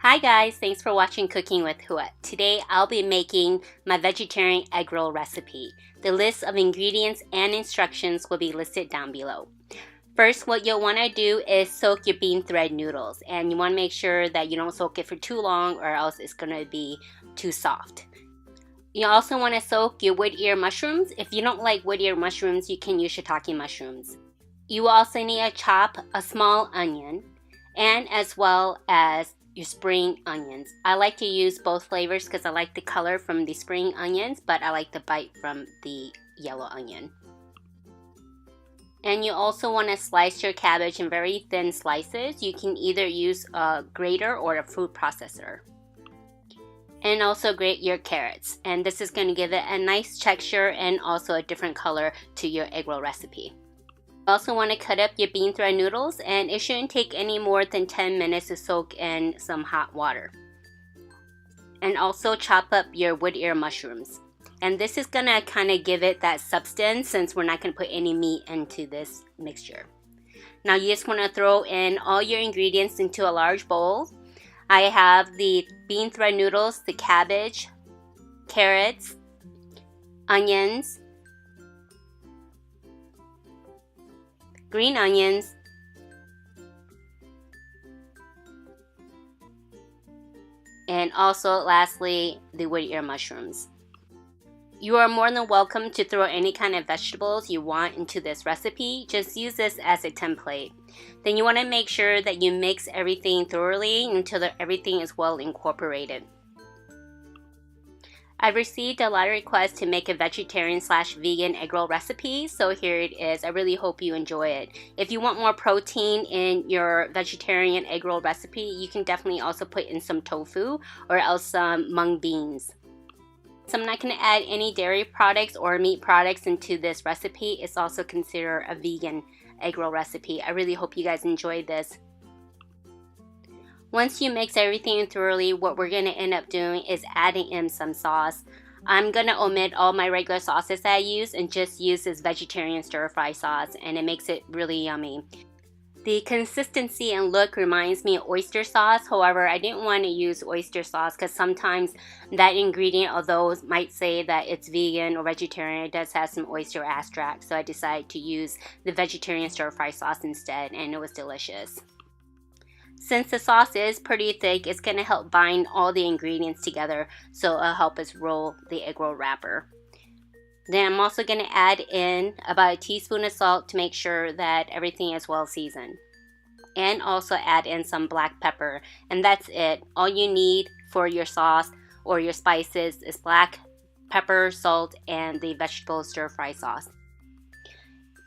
Hi guys, thanks for watching Cooking with Hua. Today I'll be making my vegetarian egg roll recipe. The list of ingredients and instructions will be listed down below. First, what you'll want to do is soak your bean thread noodles, and you want to make sure that you don't soak it for too long or else it's going to be too soft. You also want to soak your wood ear mushrooms. If you don't like wood ear mushrooms, you can use shiitake mushrooms. You will also need to chop a small onion and as well as your spring onions. I like to use both flavors because I like the color from the spring onions, but I like the bite from the yellow onion. And you also want to slice your cabbage in very thin slices. You can either use a grater or a food processor. And also grate your carrots. And this is going to give it a nice texture and also a different color to your egg roll recipe. You also want to cut up your bean thread noodles, and it shouldn't take any more than 10 minutes to soak in some hot water. And also chop up your wood ear mushrooms. And this is going to kind of give it that substance since we're not going to put any meat into this mixture. Now you just want to throw in all your ingredients into a large bowl. I have the bean thread noodles, the cabbage, carrots, onions, green onions, and also lastly the wood ear mushrooms. You are more than welcome to throw any kind of vegetables you want into this recipe. Just use this as a template. Then you want to make sure that you mix everything thoroughly until everything is well incorporated. I've received a lot of requests to make a vegetarian/vegan egg roll recipe, so here it is. I really hope you enjoy it. If you want more protein in your vegetarian egg roll recipe, you can definitely also put in some tofu or else some mung beans. So I'm not going to add any dairy products or meat products into this recipe. It's also considered a vegan egg roll recipe. I really hope you guys enjoyed this. Once you mix everything thoroughly, what we're going to end up doing is adding in some sauce. I'm going to omit all my regular sauces that I use and just use this vegetarian stir-fry sauce, and it makes it really yummy. The consistency and look reminds me of oyster sauce. However, I didn't want to use oyster sauce because sometimes that ingredient, although it might say that it's vegan or vegetarian, it does have some oyster extract. So I decided to use the vegetarian stir-fry sauce instead, and it was delicious. Since the sauce is pretty thick, it's going to help bind all the ingredients together, so it'll help us roll the egg roll wrapper. Then I'm also going to add in about a teaspoon of salt to make sure that everything is well seasoned. And also add in some black pepper, and that's it. All you need for your sauce or your spices is black pepper, salt, and the vegetable stir-fry sauce.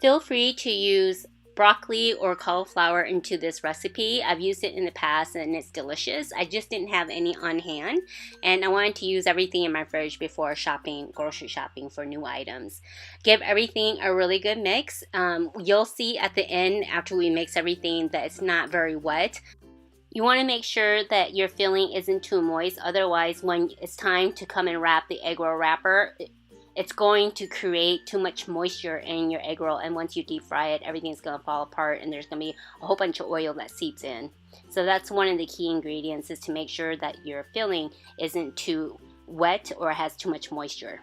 Feel free to use broccoli or cauliflower into this recipe. I've used it in the past and it's delicious. I just didn't have any on hand, and I wanted to use everything in my fridge before grocery shopping for new items. Give everything a really good mix. You'll see at the end after we mix everything that it's not very wet. You want to make sure that your filling isn't too moist, otherwise when it's time to come and wrap the egg roll wrapper, it's going to create too much moisture in your egg roll, and once you deep fry it, everything's going to fall apart and there's going to be a whole bunch of oil that seeps in. So that's one of the key ingredients, is to make sure that your filling isn't too wet or has too much moisture.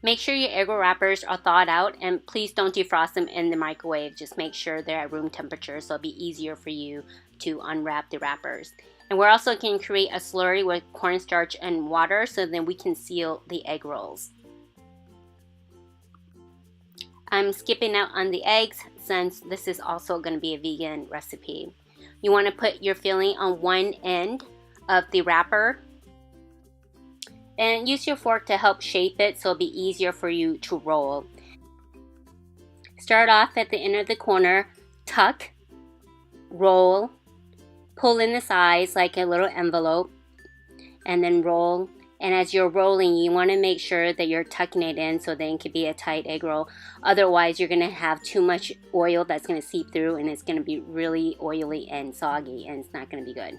Make sure your egg roll wrappers are thawed out, and please don't defrost them in the microwave. Just make sure they're at room temperature so it'll be easier for you to unwrap the wrappers. And we're also going to create a slurry with cornstarch and water so then we can seal the egg rolls. I'm skipping out on the eggs since this is also going to be a vegan recipe. You want to put your filling on one end of the wrapper and use your fork to help shape it so it'll be easier for you to roll. Start off at the end of the corner, tuck, roll, pull in the sides like a little envelope, and then roll. And as you're rolling, you want to make sure that you're tucking it in so then it can be a tight egg roll. Otherwise, you're going to have too much oil that's going to seep through, and it's going to be really oily and soggy, and it's not going to be good.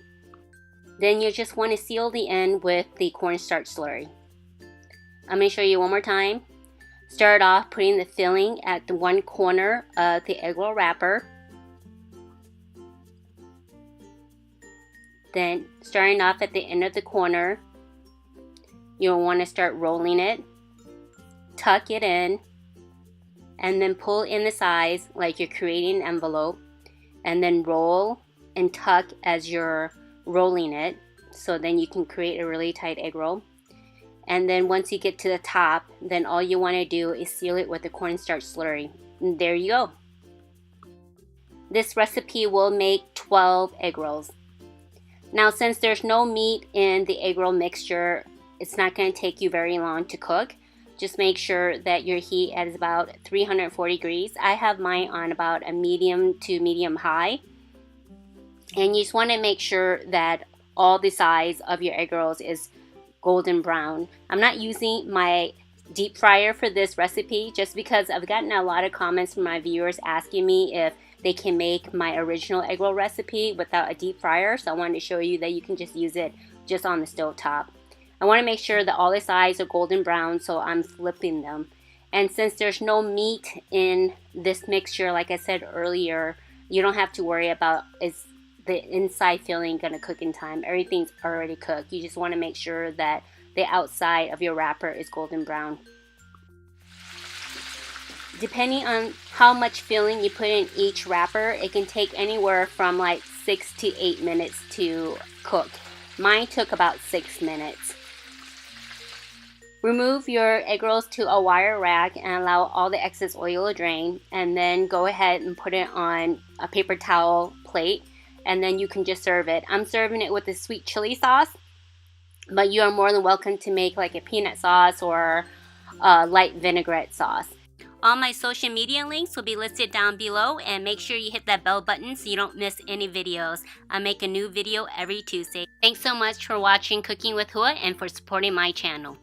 Then you just want to seal the end with the cornstarch slurry. I'm going to show you one more time. Start off putting the filling at the one corner of the egg roll wrapper. Then starting off at the end of the corner, you'll want to start rolling it, tuck it in, and then pull in the sides like you're creating an envelope, and then roll and tuck as you're rolling it, so then you can create a really tight egg roll. And then once you get to the top, then all you want to do is seal it with the cornstarch slurry. And there you go. This recipe will make 12 egg rolls. Now, since there's no meat in the egg roll mixture, it's not going to take you very long to cook. Just make sure that your heat is about 340 degrees. I have mine on about a medium to medium high. And you just want to make sure that all the sides of your egg rolls is golden brown. I'm not using my deep fryer for this recipe just because I've gotten a lot of comments from my viewers asking me if they can make my original egg roll recipe without a deep fryer. So I wanted to show you that you can just use it just on the stove top. I want to make sure that all the sides are golden brown, so I'm flipping them. And since there's no meat in this mixture, like I said earlier, you don't have to worry about is the inside filling going to cook in time. Everything's already cooked. You just want to make sure that the outside of your wrapper is golden brown. Depending on how much filling you put in each wrapper, it can take anywhere from like 6 to 8 minutes to cook. Mine took about 6 minutes. Remove your egg rolls to a wire rack and allow all the excess oil to drain, and then go ahead and put it on a paper towel plate, and then you can just serve it. I'm serving it with a sweet chili sauce, but you are more than welcome to make like a peanut sauce or a light vinaigrette sauce. All my social media links will be listed down below, and make sure you hit that bell button so you don't miss any videos. I make a new video every Tuesday. Thanks so much for watching Cooking with Hua and for supporting my channel.